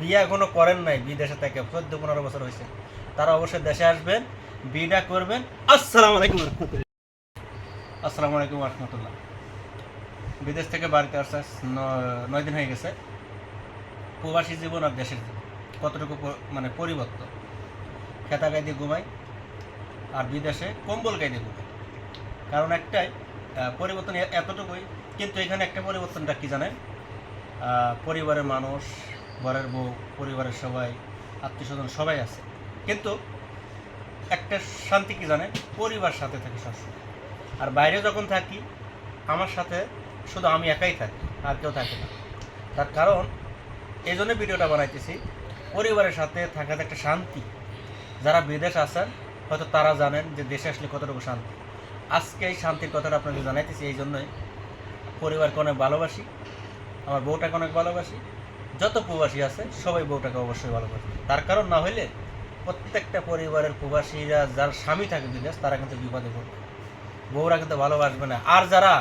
বিয়ে এখনো করেন নাই, বিদেশে থেকে 14-15 বছর হয়েছে, তারা অবশ্যই দেশে আসবেন, বিয়েটা করবেন। আসসালামু আলাইকুম রহমতুল্লাহ। আসসালামু আলাইকুম রহমতুল্লাহ। বিদেশ থেকে বাড়িতে আসছে 9 দিন হয়ে গেছে। প্রবাসী জীবন আর দেশের জীবন কতটুকু মানে পরিবর্তন। খেতা গায়ে দিয়ে ঘুমাই আর বিদেশে কম্বল গায়ে দিয়ে ঘুমাই। কারণ একটাই পরিবর্তন এতটুকুই, কিন্তু এখানে একটা পরিবর্তনটা কি জানেন, পরিবারের মানুষ, ঘরের বউ, পরিবারের সবাই, আত্মীয় স্বজন সবাই আছে, কিন্তু একটা শান্তি কি জানেন, পরিবার সাথে থাকে সবসময়। আর বাইরে যখন থাকি আমার সাথে শুধু আমি একাই থাকি, আর কেউ থাকে না। তার কারণ এই জন্য ভিডিওটা বানাইতেছি, পরিবারের সাথে থাকাতে একটা শান্তি। যারা বিদেশ আছেন হয়তো তারা জানেন যে দেশে আসলে কতটুকু শান্তি। আজকে এই শান্তির কথাটা আপনাকে জানাইতেছি এই জন্যই, পরিবারকে অনেক ভালোবাসি, আমার বউটাকে অনেক ভালোবাসি, যত প্রবাসী আছে সবাই বউটাকে অবশ্যই ভালোবাসি। তার কারণ না হইলে প্রত্যেকটা পরিবারের প্রবাসীরা যার স্বামী থাকে বিদেশ তারা কিন্তু বিপদে পড়বে, বউরা কিন্তু ভালোবাসবে না। আর যারা